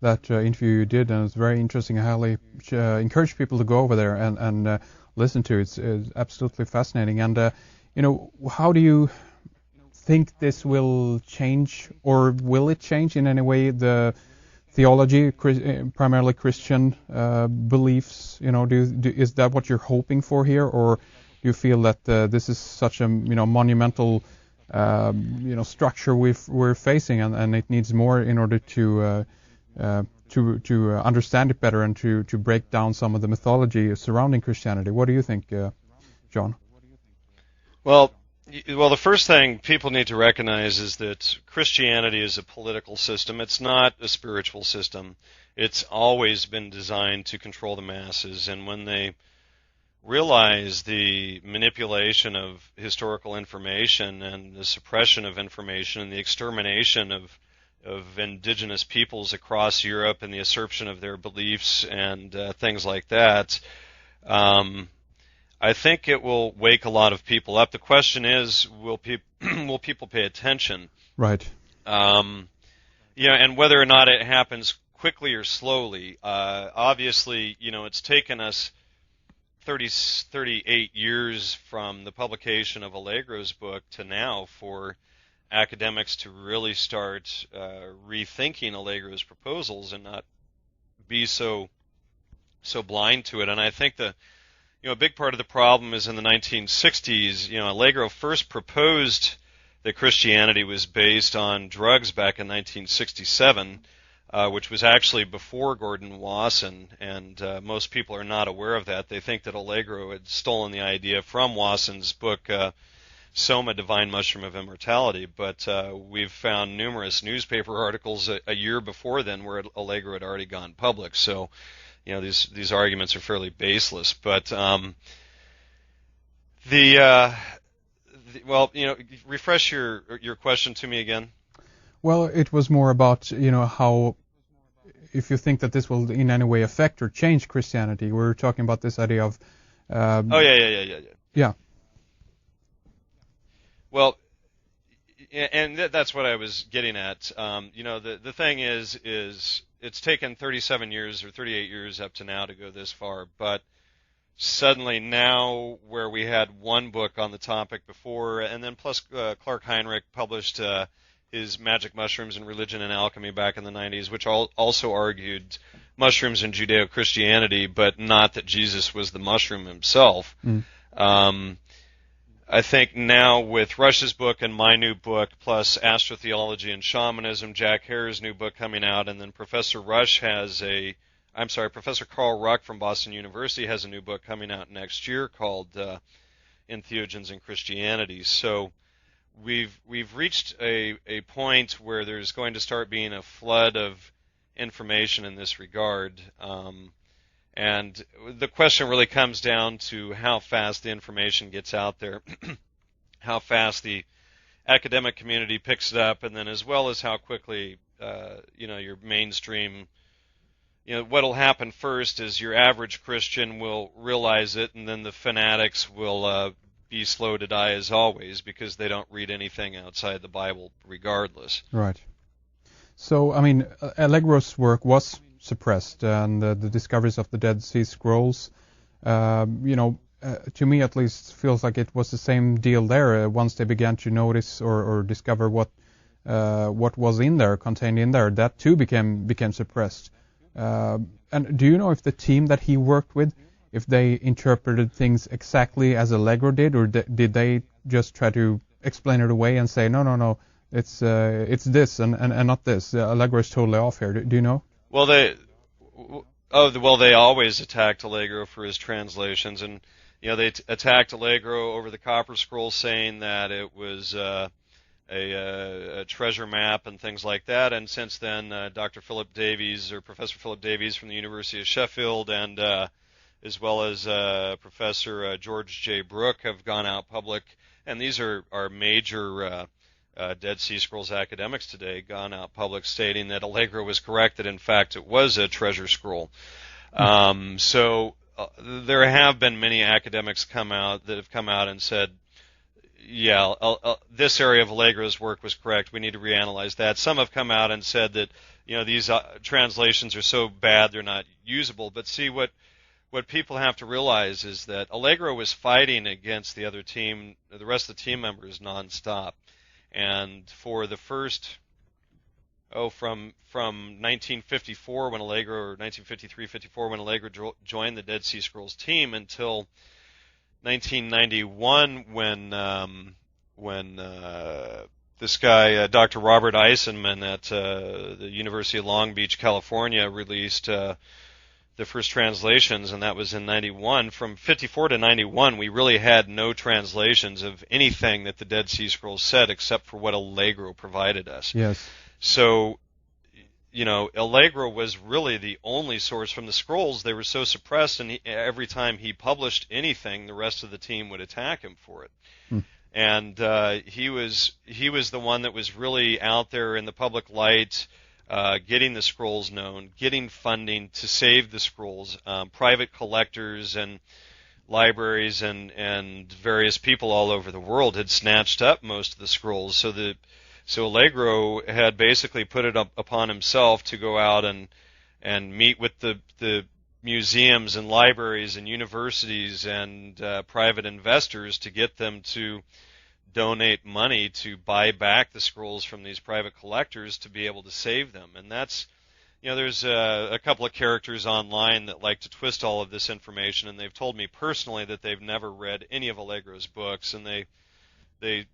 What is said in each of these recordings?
that interview you did, and it's very interesting. I highly encourage people to go over there and listen to it. It's absolutely fascinating. And how do you think this will change, or will it change in any way the theology, primarily Christian beliefs? Is that what you're hoping for here, or do you feel that this is such a monumental structure we're facing, and it needs more in order to understand it better and to break down some of the mythology surrounding Christianity? What do you think, John? Well, the first thing people need to recognize is that Christianity is a political system. It's not a spiritual system. It's always been designed to control the masses, and when they realize the manipulation of historical information and the suppression of information and the extermination of indigenous peoples across Europe and the usurpation of their beliefs and things like that, I think it will wake a lot of people up. The question is, will people pay attention? Right. And whether or not it happens quickly or slowly. Obviously, it's taken us 38 years from the publication of Allegro's book to now for academics to really start rethinking Allegro's proposals and not be so blind to it. And I think a big part of the problem is in the 1960s, Allegro first proposed that Christianity was based on drugs back in 1967, which was actually before Gordon Wasson, and most people are not aware of that. They think that Allegro had stolen the idea from Wasson's book, Soma, Divine Mushroom of Immortality, but we've found numerous newspaper articles a year before then where Allegro had already gone public. So, these arguments are fairly baseless. But refresh your question to me again. Well, it was more about how, if you think that this will in any way affect or change Christianity. We were talking about this idea of. Yeah. Well, and that's what I was getting at. The thing is it's taken 37 years or 38 years up to now to go this far, but suddenly now, where we had one book on the topic before, and then plus Clark Heinrich published his Magic Mushrooms and Religion and Alchemy back in the 90s, which also argued mushrooms in Judeo-Christianity, but not that Jesus was the mushroom himself. I think now with Rush's book and my new book, plus Astrotheology and Shamanism, Jack Hare's new book coming out, and then Professor Carl Ruck from Boston University has a new book coming out next year called Entheogens in Christianity. So we've reached a point where there's going to start being a flood of information in this regard. And the question really comes down to how fast the information gets out there, how fast the academic community picks it up, and then as well as how quickly, your mainstream, what'll happen first is your average Christian will realize it, and then the fanatics will be slow to die as always because they don't read anything outside the Bible regardless. Right. So, Allegro's work was suppressed, and the discoveries of the Dead Sea Scrolls, to me at least, feels like it was the same deal there. Once they began to notice or discover what was contained in there, that too became suppressed. And do you know if the team that he worked with, if they interpreted things exactly as Allegro did, or did they just try to explain it away and say no, it's this and not this? Allegro is totally off here. Do you know? Well, they always attacked Allegro for his translations, and they attacked Allegro over the Copper Scroll, saying that it was a treasure map and things like that. And since then, Professor Philip Davies from the University of Sheffield, and as well as Professor George J. Brooke have gone out public, and these are major Dead Sea Scrolls academics today, gone out public stating that Allegro was correct, that in fact it was a treasure scroll. So there have been many academics that have come out and said, this area of Allegro's work was correct, we need to reanalyze that. Some have come out and said that these translations are so bad they're not usable. But see, what people have to realize is that Allegro was fighting against the rest of the team members nonstop, and for the first from 1954 when Allegro, or 1953-54 when Allegro joined the Dead Sea Scrolls team, until 1991 when this guy, Dr. Robert Eisenman at the University of Long Beach, California, released the first translations, and that was in 91. From 54 to 91, we really had no translations of anything that the Dead Sea Scrolls said except for what Allegro provided us. Yes. So, Allegro was really the only source from the scrolls. They were so suppressed, and every time he published anything, the rest of the team would attack him for it. And he was the one that was really out there in the public light, getting the scrolls known, getting funding to save the scrolls. Private collectors and libraries and various people all over the world had snatched up most of the scrolls. So Allegro had basically put it upon himself to go out and meet with the museums and libraries and universities and private investors to get them to donate money to buy back the scrolls from these private collectors to be able to save them. And that's, there's a couple of characters online that like to twist all of this information, and they've told me personally that they've never read any of Allegro's books, and they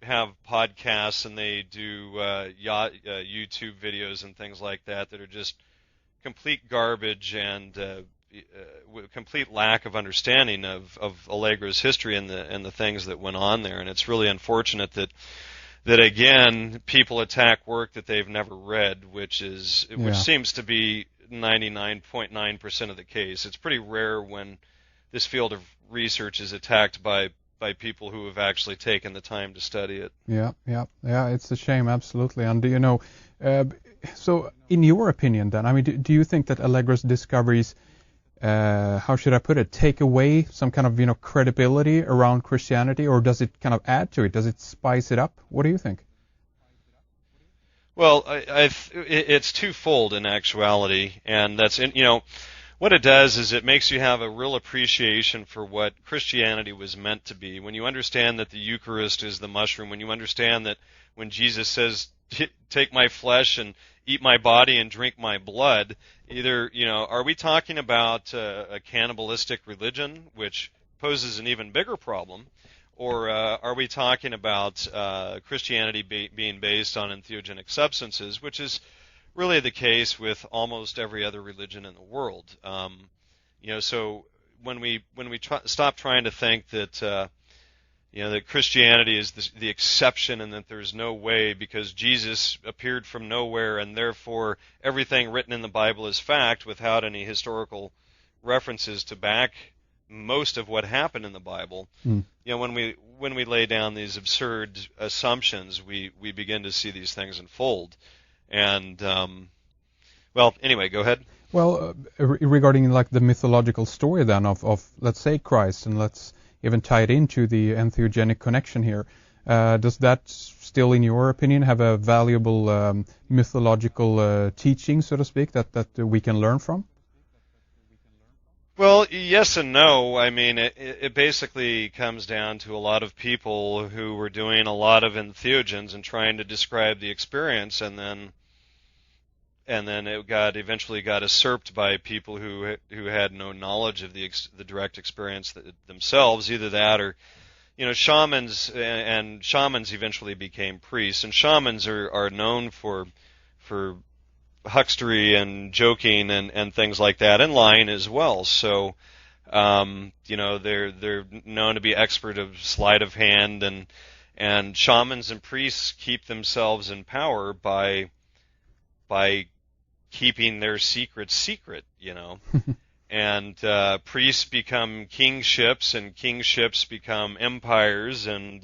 have podcasts and they do YouTube videos and things like that are just complete garbage and complete lack of understanding of Allegro's history and the things that went on there. And it's really unfortunate that again people attack work that they've never read, which seems to be 99.9% of the case. It's pretty rare when this field of research is attacked by people who have actually taken the time to study it. Yeah, it's a shame, absolutely. And so in your opinion then, I mean, do you think that Allegro's discoveries, how should I put it, take away some kind of, credibility around Christianity, or does it kind of add to it? Does it spice it up? What do you think? Well, it's twofold in actuality, and that's what it does is it makes you have a real appreciation for what Christianity was meant to be. When you understand that the Eucharist is the mushroom, when you understand that when Jesus says, take my flesh and eat my body and drink my blood, either, are we talking about a cannibalistic religion, which poses an even bigger problem, or are we talking about Christianity being based on entheogenic substances, which is really the case with almost every other religion in the world. So when we stop trying to think that that Christianity is the exception and that there's no way because Jesus appeared from nowhere and therefore everything written in the Bible is fact without any historical references to back most of what happened in the Bible. When we lay down these absurd assumptions, we begin to see these things unfold. And, anyway, go ahead. Well, regarding like the mythological story then of let's say Christ, and let's even tie it into the entheogenic connection here, does that still, in your opinion, have a valuable mythological teaching, so to speak, that we can learn from? Well, yes and no. I mean, it basically comes down to a lot of people who were doing a lot of entheogens and trying to describe the experience, and then it eventually got usurped by people who had no knowledge of the direct experience themselves. Either that, or shamans, and shamans eventually became priests, and shamans are known for huckstery and joking and things like that, and lying as well. So they're known to be expert of sleight of hand, and shamans and priests keep themselves in power by keeping their secret secret, and priests become kingships, and kingships become empires, and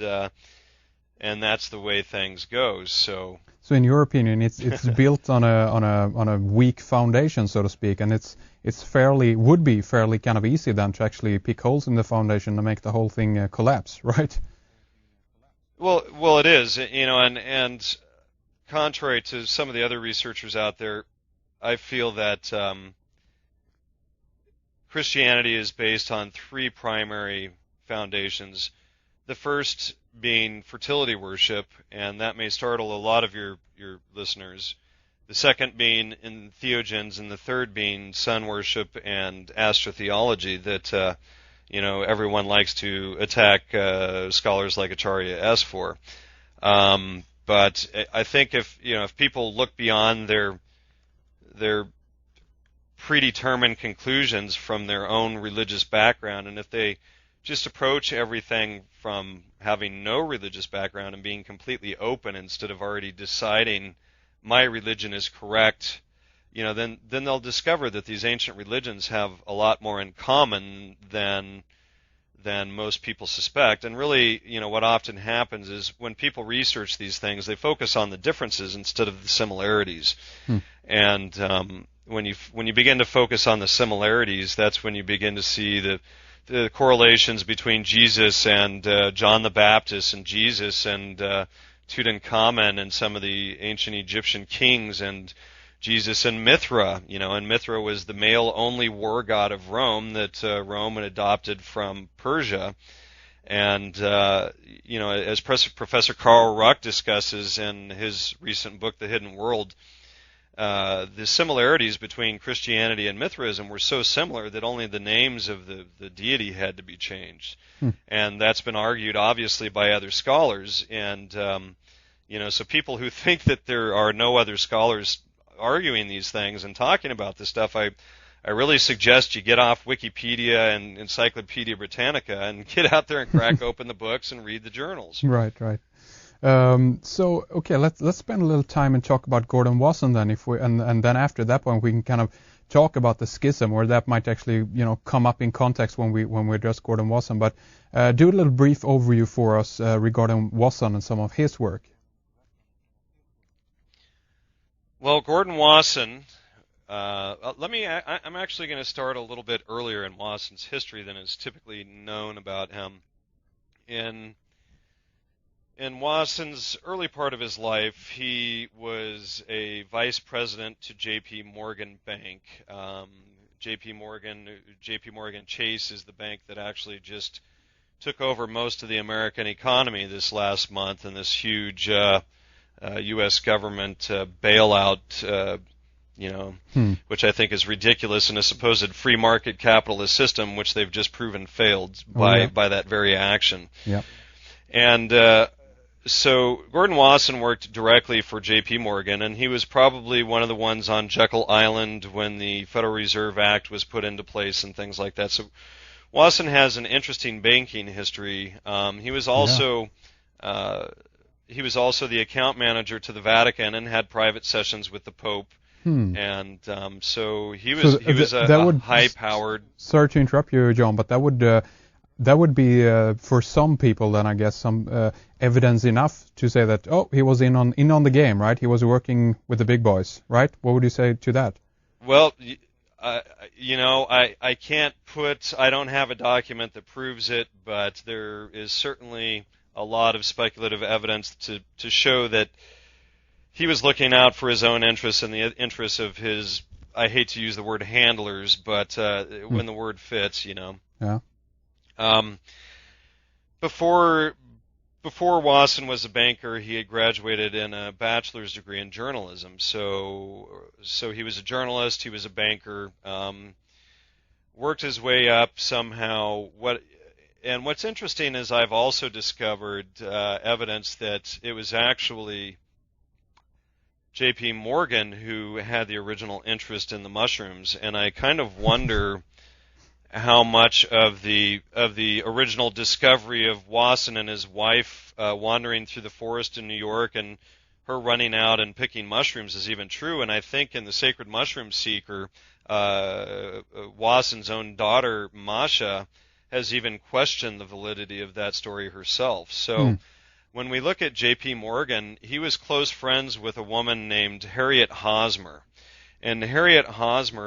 that's the way things go. So in your opinion, it's built on a weak foundation, so to speak, and it's would be fairly kind of easy then to actually pick holes in the foundation and make the whole thing collapse, right? Well, it is, and contrary to some of the other researchers out there, I feel that Christianity is based on three primary foundations. The first being fertility worship, and that may startle a lot of your listeners. The second being entheogens, and the third being sun worship and astrotheology that everyone likes to attack scholars like Acharya S for. But I think if people look beyond their predetermined conclusions from their own religious background, and if they just approach everything from having no religious background and being completely open instead of already deciding my religion is correct, then they'll discover that these ancient religions have a lot more in common than most people suspect. And really, what often happens is when people research these things, they focus on the differences instead of the similarities. And when you begin to focus on the similarities, that's when you begin to see the correlations between Jesus and John the Baptist, and Jesus and Tutankhamun and some of the ancient Egyptian kings, and Jesus and Mithra. And Mithra was the male-only war god of Rome that Rome had adopted from Persia. And as Professor Carl Ruck discusses in his recent book, The Hidden World, the similarities between Christianity and Mithraism were so similar that only the names of the deity had to be changed. And that's been argued, obviously, by other scholars. And, so people who think that there are no other scholars arguing these things and talking about this stuff, I really suggest you get off Wikipedia and Encyclopedia Britannica and get out there and crack open the books and read the journals. Right. Okay, let's spend a little time and talk about Gordon Wasson then, and then after that point we can kind of talk about the schism, or that might actually come up in context when we address Gordon Wasson. But do a little brief overview for us regarding Wasson and some of his work. Well, Gordon Wasson. I'm actually going to start a little bit earlier in Wasson's history than is typically known about him. In Wasson's early part of his life, he was a vice president to J.P. Morgan Bank. J.P. Morgan Chase is the bank that actually just took over most of the American economy this last month in this huge U.S. government bailout, which I think is ridiculous in a supposed free market capitalist system, which they've just proven failed by that very action. Yeah. And so Gordon Wasson worked directly for J.P. Morgan, and he was probably one of the ones on Jekyll Island when the Federal Reserve Act was put into place and things like that. So Wasson has an interesting banking history. He was also the account manager to the Vatican and had private sessions with the Pope. And so he was a high-powered. Sorry to interrupt you, John, but that would be for some people then, I guess, some evidence enough to say that he was in on the game, right? He was working with the big boys, right? What would you say to that? Well, I can't I don't have a document that proves it, but there is certainly a lot of speculative evidence to show that he was looking out for his own interests and the interests of his, I hate to use the word handlers, but when the word fits, Yeah. Before Wasson was a banker, he had graduated in a bachelor's degree in journalism. So he was a journalist, he was a banker, worked his way up somehow. What's interesting is I've also discovered evidence that it was actually J.P. Morgan who had the original interest in the mushrooms, and I kind of wonder how much of the original discovery of Wasson and his wife wandering through the forest in New York and her running out and picking mushrooms is even true. And I think in The Sacred Mushroom Seeker, Wasson's own daughter, Masha, has even questioned the validity of that story herself. So when we look at J.P. Morgan, he was close friends with a woman named Harriet Hosmer. And Harriet Hosmer